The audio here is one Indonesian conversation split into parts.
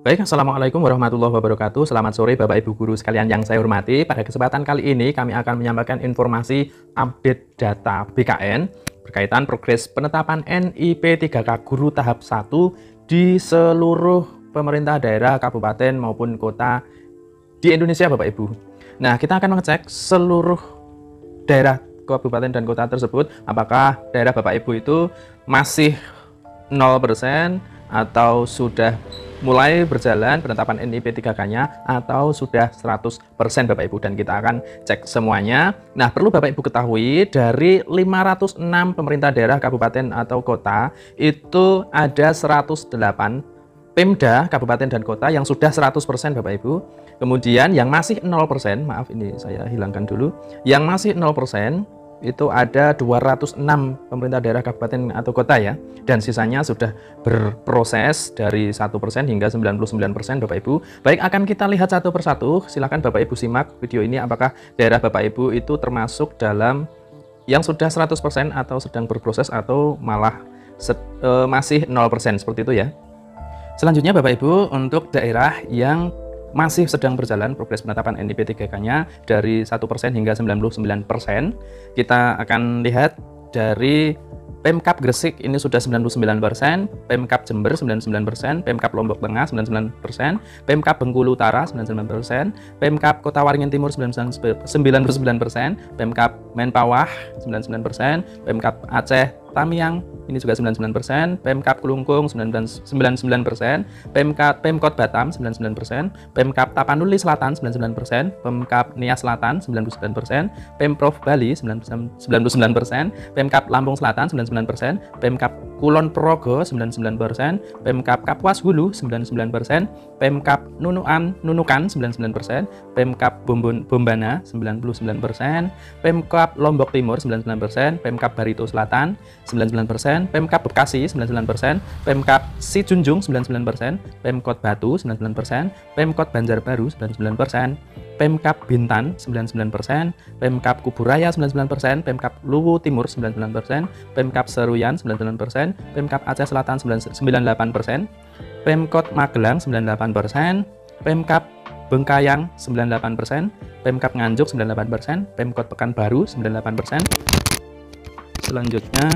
Baik, Assalamualaikum warahmatullahi wabarakatuh. Selamat sore Bapak Ibu Guru sekalian yang saya hormati. Pada kesempatan kali ini kami akan menyampaikan informasi update data BKN berkaitan progres penetapan NIP 3K Guru tahap 1 di seluruh pemerintah daerah, kabupaten maupun kota di Indonesia Bapak Ibu. Nah, kita akan mengecek seluruh daerah, kabupaten dan kota tersebut apakah daerah Bapak Ibu itu masih 0% atau sudah mulai berjalan penetapan NIP 3K-nya atau sudah 100% Bapak Ibu, dan kita akan cek semuanya. Nah, perlu Bapak Ibu ketahui dari 506 pemerintah daerah, kabupaten atau kota itu ada 108 Pemda, kabupaten dan kota yang sudah 100% Bapak Ibu. Kemudian yang masih 0%, maaf ini saya hilangkan dulu. Yang masih 0% itu ada 206 pemerintah daerah, kabupaten atau kota ya, dan sisanya sudah berproses dari 1% hingga 99% Bapak Ibu. Baik, akan kita lihat satu persatu. Silakan Bapak Ibu simak video ini apakah daerah Bapak Ibu itu termasuk dalam yang sudah 100% atau sedang berproses atau malah masih 0% seperti itu ya. Selanjutnya Bapak Ibu, untuk daerah yang masih sedang berjalan progres penetapan NIP 3K-nya dari 1% hingga 99%, kita akan lihat dari Pemkab Gresik ini sudah 99%, Pemkab Jember 99%, Pemkab Lombok Tengah 99%, Pemkab Bengkulu Utara 99%, Pemkab Kota Waringin Timur 99%, Pemkab Menpawah 99%, Pemkab Aceh Tamiang ini juga 99%, Pemkab Kelungkung 99%, Pemkot Batam 99%, Pemkab Tapanuli Selatan 99%, Pemkab Nias Selatan 99%, Pemprov Bali 99%, Pemkab Lampung Selatan 99%, Pemkab Kulon Progo 99%, Pemkab Kapuas Hulu 99%, Pemkab Nunukan 99%, Pemkab Bombana 99%, Pemkab Lombok Timur 99%, Pemkab Barito Selatan 99%, Pemkab Bekasi 99%, Pemkab Sijunjung 99%, Pemkot Batu 99%, Pemkot Banjarbaru 99%, Pemkab Bintan 99%, Pemkab Kuburaya 99%, Pemkab Luwu Timur 99%, Pemkab Seruyan 99%, Pemkab Aceh Selatan 98%, Pemkot Magelang 98%, Pemkab Bengkayang 98%, Pemkab Nganjuk 98%, Pemkot Pekanbaru 98%. Selanjutnya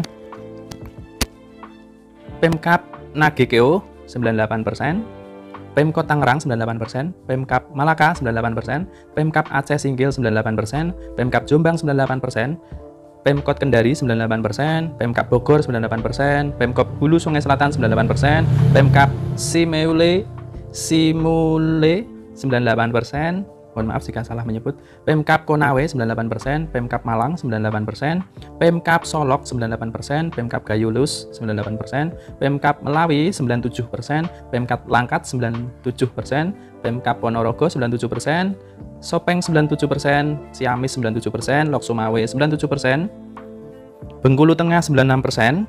Pemkab Nagekeo 98%, Pemkot Tangerang 98%, Pemkab Malaka 98%, Pemkab Aceh Singkil 98%, Pemkab Jombang 98%, Pemkot Kendari 98%, Pemkab Bogor 98%, Pemkot Hulu Sungai Selatan 98%, Pemkab Simule 98%, mohon maaf jika salah menyebut, Pemkab Konawe 98%, Pemkab Malang 98%, Pemkab Solok 98%, Pemkab Gayulus 98%, Pemkab Melawi 97%, Pemkab Langkat 97%, Pemkab Ponorogo 97%, Sopeng 97%, Ciamis 97%, Lok Sumawe 97%, Bengkulu Tengah 96%,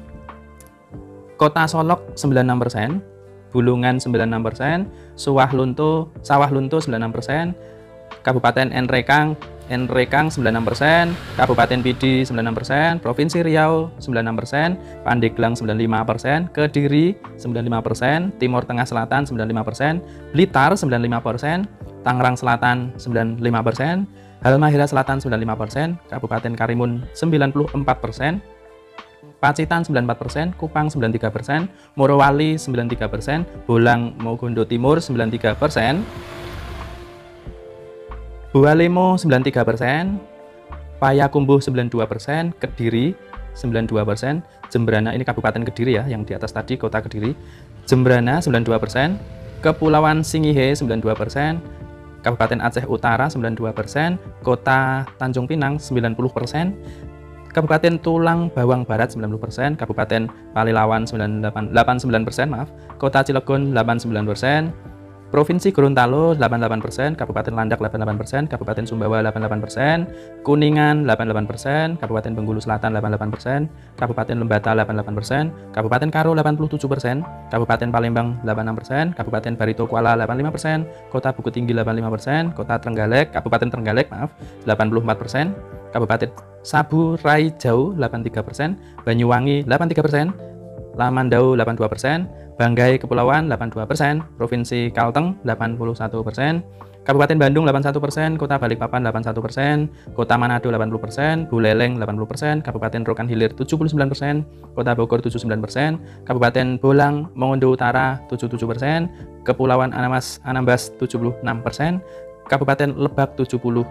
Kota Solok 96%, Bulungan 96%, Sawah Lunto 96%, Kabupaten Nrekang 96%, Kabupaten Pidi 96%, Provinsi Riau 96%, Pandeglang 95%, Kediri 95%, Timur Tengah Selatan 95%, Blitar 95%, Tangerang Selatan 95%, Halmahera Selatan 95%, Kabupaten Karimun 94%, Pacitan 94%, Kupang 93%, Morowali 93%, Bolang Mogondo Timur 93%, Bualemo 93%, Payakumbuh 92%, Kediri 92%, Jembrana ini Kabupaten Kediri ya, yang di atas tadi Kota Kediri, Jembrana 92%, Kepulauan Singihe 92%, Kabupaten Aceh Utara 92%, Kota Tanjung Pinang 90%, Kabupaten Tulang Bawang Barat 90%, Kabupaten Palilawan 89%, maaf, Kota Cilegon 89%, Provinsi Gorontalo 88%, Kabupaten Landak 88%, Kabupaten Sumbawa 88%, Kuningan 88%, Kabupaten Bengkulu Selatan 88%, Kabupaten Lembata 88%, Kabupaten Karo 87%, Kabupaten Palembang 86%, Kabupaten Barito Kuala 85%, Kota Bukit Tinggi 85%, Kota Trenggalek, Kabupaten Trenggalek 84%, Kabupaten Sabu Rai Jau 83%, Banyuwangi 83%, Lamandau 82%, Banggai Kepulauan 82%, Provinsi Kalteng 81%, Kabupaten Bandung 81%, Kota Balikpapan 81%, Kota Manado 80%, Buleleng 80%, Kabupaten Rokan Hilir 79%, Kota Bogor 79%, Kabupaten Bolang Mongondo Utara 77%, Kepulauan Anambas 76%, Kabupaten Lebak 76%,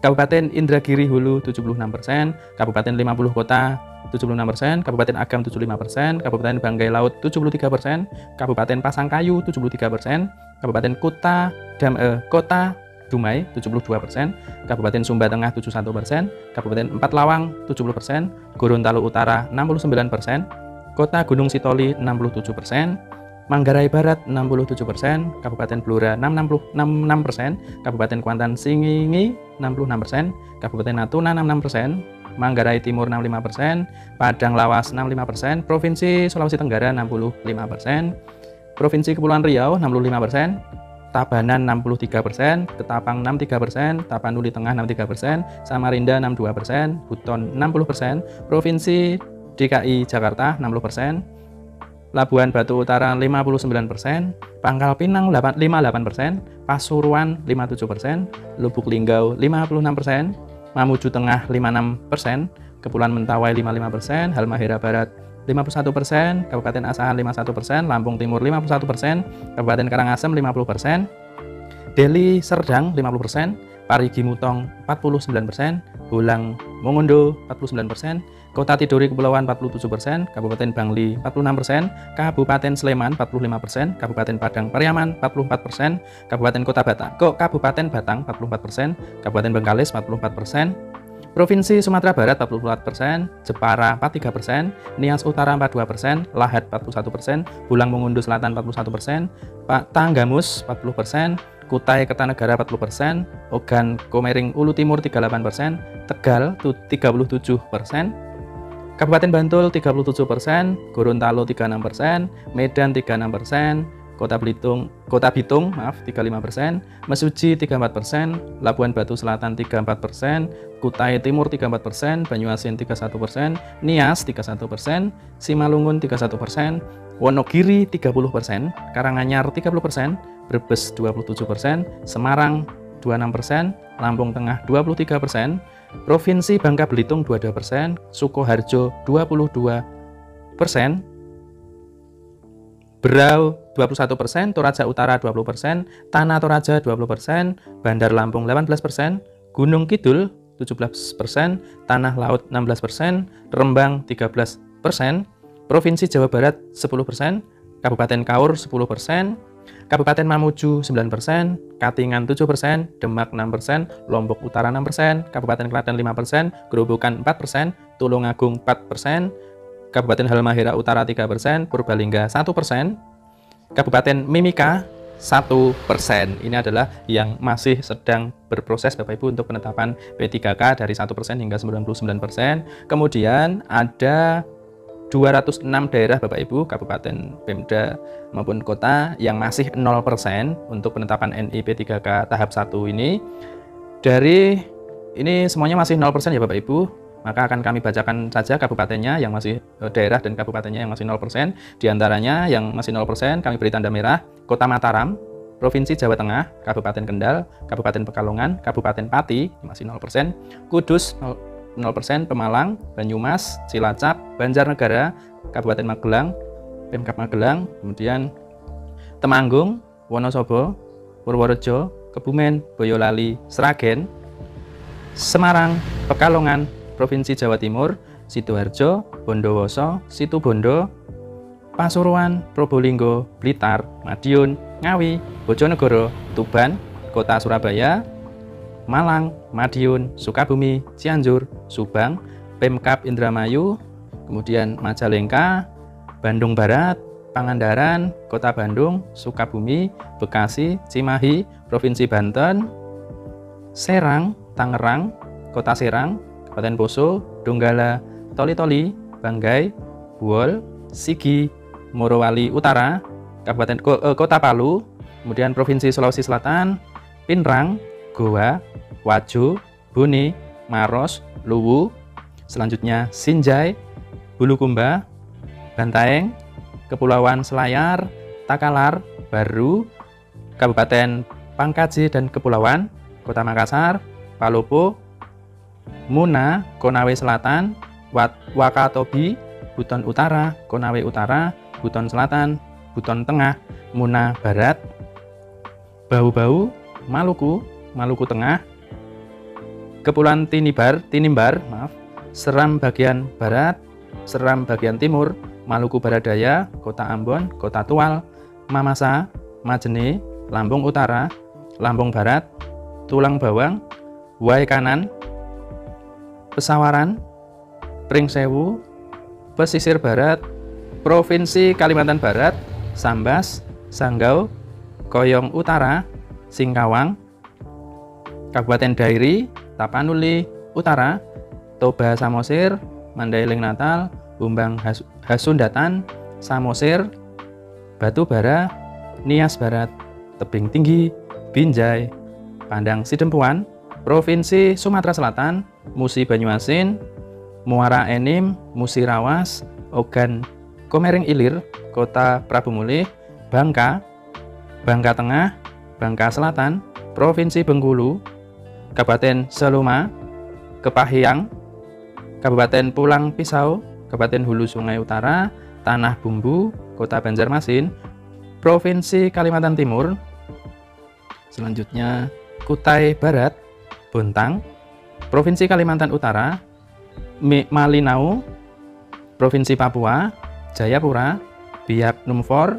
Kabupaten Indragiri Hulu 76%, Kabupaten 50 Kota 76%, Kabupaten Agam 75%, Kabupaten Banggai Laut 73%, Kabupaten Pasangkayu 73%, Kabupaten Kota Dumai 72%, Kabupaten Sumba Tengah 71%, Kabupaten Empat Lawang 70%, Gorontalo Utara 69%, Kota Gunung Sitoli 67%, Manggarai Barat 67%, Kabupaten Blora 66%, Kabupaten Kuantan Singingi 66%, Kabupaten Natuna 66%, Manggarai Timur 65%, Padang Lawas 65%, Provinsi Sulawesi Tenggara 65%, Provinsi Kepulauan Riau 65%, Tabanan 63%, Ketapang 63%, Tapanuli Tengah 63%, Samarinda 62%, Buton 60%, Provinsi DKI Jakarta 60%, Labuan Batu Utara 59%, Pangkal Pinang 58%, Pasuruan 57%, Lubuk Linggau 56%, Mamuju Tengah 56%, Kepulauan Mentawai 55%, Halmahera Barat 51%, Kabupaten Asahan 51%, Lampung Timur 51%, Kabupaten Karangasem 50%, Deli Serdang 50%, Parigi Mutong 49%, Bolang Mongondo 49%, Kota Tidore Kepulauan 47%, Kabupaten Bangli 46%, Kabupaten Sleman 45%, Kabupaten Padang Pariaman 44%, Kabupaten Batang 44%, Kabupaten Bengkalis 44%, Provinsi Sumatera Barat 44%, Jepara 43%, Nias Utara 42%, Lahat 41%, Bulang Mongondo Selatan 41%, Tanggamus 40%, Kutai Kertanegara 40%, Ogan Komering Ulu Timur 38%, Tegal 37%, Kabupaten Bantul 37%, Gorontalo 36%, Medan 36%, Kota Bitung 35%, Mesuji 34%, Labuan Batu Selatan 34%, Kutai Timur 34%, Banyuasin 31%, Nias 31%, Simalungun 31%, Wonogiri 30%, Karanganyar 30%, Brebes 27%, Semarang 26%, Lampung Tengah 23%, Provinsi Bangka Belitung 22%, Sukoharjo 22%, Berau 21%, Toraja Utara 20%, Tanah Toraja 20%, Bandar Lampung 18%, Gunung Kidul 17%, Tanah Laut 16%, Rembang 13%, Provinsi Jawa Barat 10%, Kabupaten Kaur 10%, Kabupaten Mamuju 9%, Katingan 7%, Demak 6%, Lombok Utara 6%, Kabupaten Klaten 5%, Gerobokan 4%, Tulungagung 4%, Kabupaten Halmahera Utara 3%, Purbalingga 1%, Kabupaten Mimika 1%. Ini adalah yang masih sedang berproses Bapak Ibu untuk penetapan P3K dari 1% hingga 99%. Kemudian ada 206 daerah Bapak Ibu, kabupaten, pemda maupun kota yang masih 0% untuk penetapan NI P3K tahap 1 ini. Dari ini semuanya masih 0% ya Bapak Ibu. Maka akan kami bacakan saja kabupatennya yang masih daerah dan kabupatennya yang masih 0%. Di antaranya yang masih 0% kami beri tanda merah, Kota Mataram, Provinsi Jawa Tengah, Kabupaten Kendal, Kabupaten Pekalongan, Kabupaten Pati masih 0%, Kudus 0%, Pemalang, Banyumas, Cilacap, Banjarnegara, Kabupaten Magelang, Pemkab Magelang, kemudian Temanggung, Wonosobo, Purworejo, Kebumen, Boyolali, Sragen, Semarang, Pekalongan, Provinsi Jawa Timur, Sidoarjo, Bondowoso, Situbondo, Pasuruan, Probolinggo, Blitar, Madiun, Ngawi, Bojonegoro, Tuban, Kota Surabaya, Malang, Madiun, Sukabumi, Cianjur, Subang, Pemkab Indramayu, kemudian Majalengka, Bandung Barat, Pangandaran, Kota Bandung, Sukabumi, Bekasi, Cimahi, Provinsi Banten, Serang, Tangerang, Kota Serang, Kabupaten Poso, Donggala, Toli-Toli, Banggai, Buol, Sigi, Morowali Utara, Kota Palu, kemudian Provinsi Sulawesi Selatan, Pinrang, Goa, Wajo, Bone, Maros, Luwu, selanjutnya Sinjai, Bulukumba, Bantaeng, Kepulauan Selayar, Takalar, Baru, Kabupaten Pangkaji dan Kepulauan, Kota Makassar, Palopo, Muna, Konawe Selatan, Wakatobi, Buton Utara, Konawe Utara, Buton Selatan, Buton Tengah, Muna Barat, Bau-Bau, Maluku, Maluku Tengah, Kepulauan Tinimbar, Seram bagian Barat, Seram bagian Timur, Maluku Barat Daya, Kota Ambon, Kota Tual, Mamasa, Majene, Lampung Utara, Lampung Barat, Tulang Bawang, Wai Kanan, Pesawaran, Pringsewu, Pesisir Barat, Provinsi Kalimantan Barat, Sambas, Sanggau, Koyong Utara, Singkawang, Kabupaten Dairi, Tapanuli Utara, Toba Samosir, Mandailing Natal, Bumbang Hasundatan, Samosir, Batu Bara, Nias Barat, Tebing Tinggi, Binjai, Pandang Sidempuan, Provinsi Sumatera Selatan, Musi Banyuasin, Muara Enim, Musi Rawas, Ogan Komering Ilir, Kota Prabu Mulih, Bangka, Bangka Tengah, Bangka Selatan, Provinsi Bengkulu, Kabupaten Seloma, Kepahyang, Kabupaten Pulang Pisau, Kabupaten Hulu Sungai Utara, Tanah Bumbu, Kota Banjarmasin, Provinsi Kalimantan Timur. Selanjutnya Kutai Barat, Bontang, Provinsi Kalimantan Utara, Malinau, Provinsi Papua, Jayapura, Biak Numfor,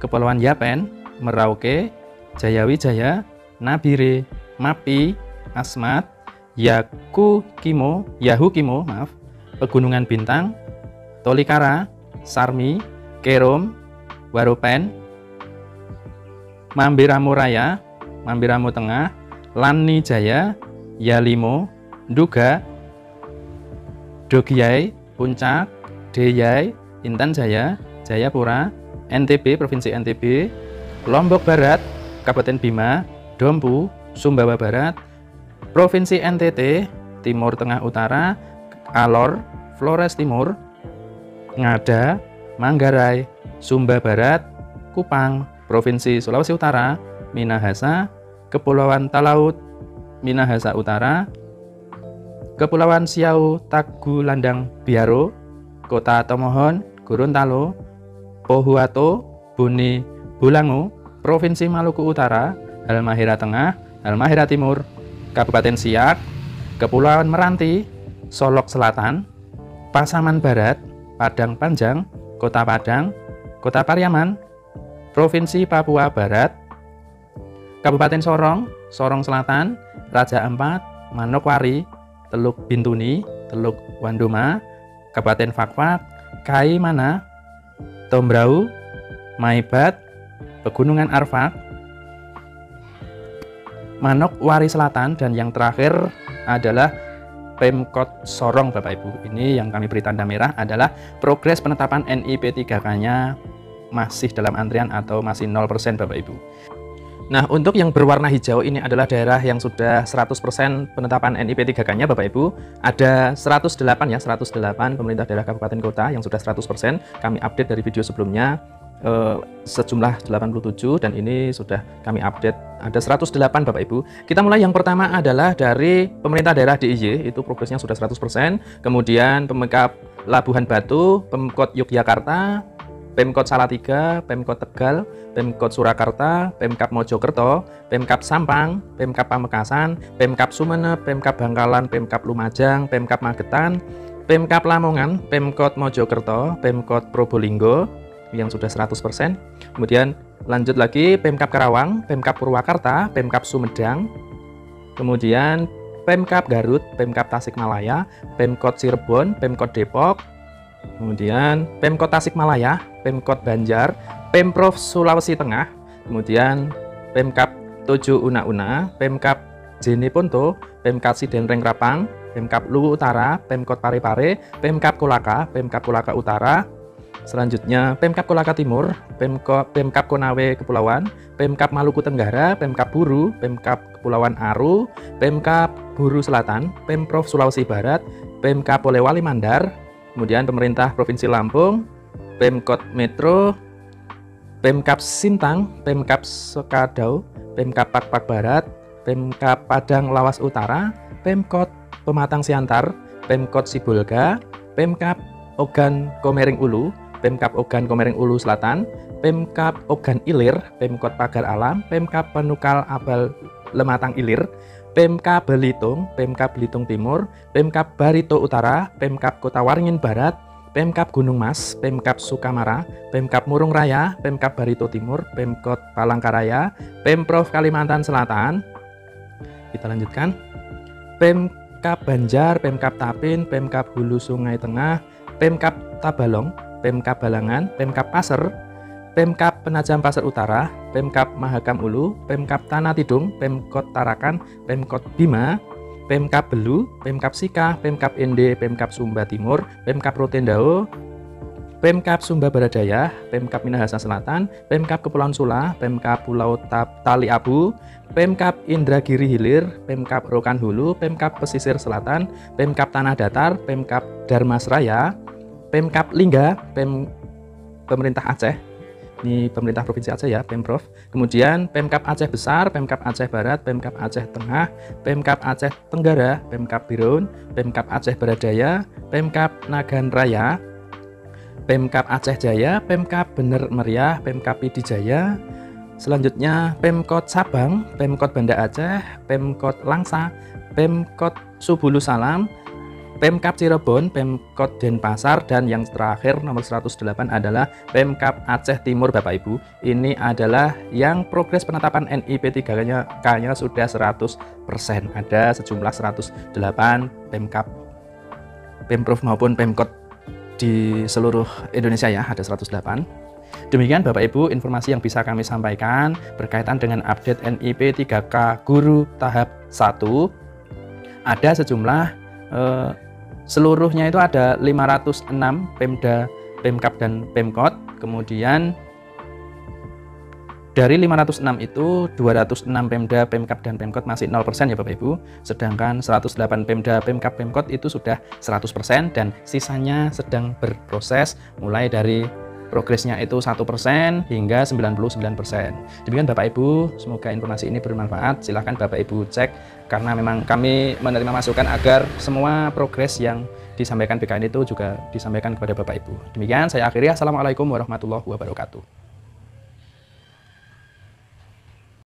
Kepulauan Yapen, Merauke, Jayawijaya, Nabire, Mapi, Asmat, Yahukimo, Pegunungan Bintang, Tolikara, Sarmi, Kerom, Warupen, Mambiramu Raya, Mambiramu Tengah, Lani Jaya, Yalimo, Nduga, Dogiyai, Puncak, Deyai, Intan Jaya, Jayapura, NTB, Provinsi NTB, Lombok Barat, Kabupaten Bima, Dompu, Sumbawa Barat, Provinsi NTT, Timur Tengah Utara, Alor, Flores Timur, Ngada, Manggarai, Sumba Barat, Kupang, Provinsi Sulawesi Utara, Minahasa, Kepulauan Talaut, Minahasa Utara, Kepulauan Siau Tagulandang Biaro, Kota Tomohon, Gorontalo, Pohuato, Bone Bolango, Provinsi Maluku Utara, Halmahera Tengah, Halmahera Timur, Kabupaten Siak, Kepulauan Meranti, Solok Selatan, Pasaman Barat, Padang Panjang, Kota Padang, Kota Pariaman, Provinsi Papua Barat, Kabupaten Sorong, Sorong Selatan, Raja Ampat, Manokwari, Teluk Bintuni, Teluk Wandoma, Kabupaten Fakfak, Kaimana, Tombrau, Maibat, Pegunungan Arfak, Manokwari Selatan, dan yang terakhir adalah Pemkot Sorong, Bapak Ibu. Ini yang kami beri tanda merah adalah progres penetapan NIP 3K-nya masih dalam antrian atau masih 0% Bapak Ibu. Nah, untuk yang berwarna hijau ini adalah daerah yang sudah 100% penetapan NIP 3K-nya Bapak Ibu. Ada 108 ya, 108 pemerintah daerah kabupaten kota yang sudah 100%. Kami update dari video sebelumnya sejumlah 87 dan ini sudah kami update ada 108 Bapak Ibu. Kita mulai yang pertama adalah dari pemerintah daerah DIY, itu progresnya sudah 100%. Kemudian Pemkab Labuhan Batu, Pemkot Yogyakarta, Pemkot Salatiga, Pemkot Tegal, Pemkot Surakarta, Pemkab Mojokerto, Pemkab Sampang, Pemkab Pamekasan, Pemkab Sumeneb, Pemkab Bangkalan, Pemkab Lumajang, Pemkab Magetan, Pemkab Lamongan, Pemkot Mojokerto, Pemkot Probolinggo yang sudah 100%. Kemudian lanjut lagi Pemkab Karawang, Pemkab Purwakarta, Pemkab Sumedang, kemudian Pemkab Garut, Pemkab Tasikmalaya, Pemkot Cirebon, Pemkot Depok, kemudian Pemkot Tasikmalaya, Pemkot Banjar, Pemprov Sulawesi Tengah, kemudian Pemkab Tojo Una-Una, Pemkab Jeneponto, Pemkab Sidenreng Rapang, Pemkab Luwu Utara, Pemkot Parepare, Pemkab Kolaka, Pemkab Kolaka Utara, selanjutnya Pemkab Kolaka Timur, Pemkab Konawe Kepulauan, Pemkab Maluku Tenggara, Pemkab Buru, Pemkab Kepulauan Aru, Pemkab Buru Selatan, Pemprov Sulawesi Barat, Pemkab Polewali Mandar, kemudian pemerintah Provinsi Lampung, Pemkot Metro, Pemkab Sintang, Pemkab Sekadau, Pemkab Pakpak Barat, Pemkab Padang Lawas Utara, Pemkot Pematang Siantar, Pemkot Sibolga, Pemkab Ogan Komering Ulu, Pemkab Ogan Komering Ulu Selatan, Pemkab Ogan Ilir, Pemkot Pagar Alam, Pemkab Penukal Abal Lematang Ilir, Pemkab Belitung, Pemkab Belitung Timur, Pemkab Barito Utara, Pemkab Kota Waringin Barat, Pemkab Gunung Mas, Pemkab Sukamara, Pemkab Murung Raya, Pemkab Barito Timur, Pemkot Palangkaraya, Pemprov Kalimantan Selatan. Kita lanjutkan. Pemkab Banjar, Pemkab Tapin, Pemkab Hulu Sungai Tengah, Pemkab Tabalong, Pemkab Balangan, Pemkab Pasir, Pemkab Penajam Pasir Utara, Pemkab Mahakam Ulu, Pemkab Tanah Tidung, Pemkot Tarakan, Pemkot Bima, Pemkab Belu, Pemkab Sika, Pemkab Ende, Pemkab Sumba Timur, Pemkab Rotendao, Pemkab Sumba Barat Daya, Pemkab Minahasa Selatan, Pemkab Kepulauan Sula, Pemkab Pulau Tali Abu, Pemkab Indragiri Hilir, Pemkab Rokan Hulu, Pemkab Pesisir Selatan, Pemkab Tanah Datar, Pemkab Darmasraya, Pemkab Lingga, Pemerintah Aceh. Ini pemerintah provinsi Aceh ya, Pemprov. Kemudian Pemkab Aceh Besar, Pemkab Aceh Barat, Pemkab Aceh Tengah, Pemkab Aceh Tenggara, Pemkab Biroun, Pemkab Aceh Barat Daya, Pemkab Nagan Raya, Pemkab Aceh Jaya, Pemkab Bener Meriah, Pemkab Pidijaya. Selanjutnya Pemkot Sabang, Pemkot Banda Aceh, Pemkot Langsa, Pemkot Subulu Salam, Pemkab Cirebon, Pemkot Denpasar, dan yang terakhir nomor 108 adalah Pemkab Aceh Timur Bapak Ibu. Ini adalah yang progres penetapan NIP 3K-nya sudah 100%. Ada sejumlah 108 Pemkab, Pemprov maupun Pemkot di seluruh Indonesia ya, ada 108. Demikian Bapak Ibu informasi yang bisa kami sampaikan berkaitan dengan update NIP 3K Guru tahap 1. Ada sejumlah seluruhnya itu ada 506 Pemda, Pemkab dan Pemkot. Kemudian dari 506 itu 206 Pemda, Pemkab dan Pemkot masih 0% ya Bapak Ibu. Sedangkan 108 Pemda, Pemkab, Pemkot itu sudah 100% dan sisanya sedang berproses mulai dari progresnya itu 1% hingga 99%. Demikian Bapak Ibu, semoga informasi ini bermanfaat. Silahkan Bapak Ibu cek, karena memang kami menerima masukan agar semua progres yang disampaikan BKN itu juga disampaikan kepada Bapak Ibu. Demikian saya akhiri. Assalamualaikum warahmatullahi wabarakatuh.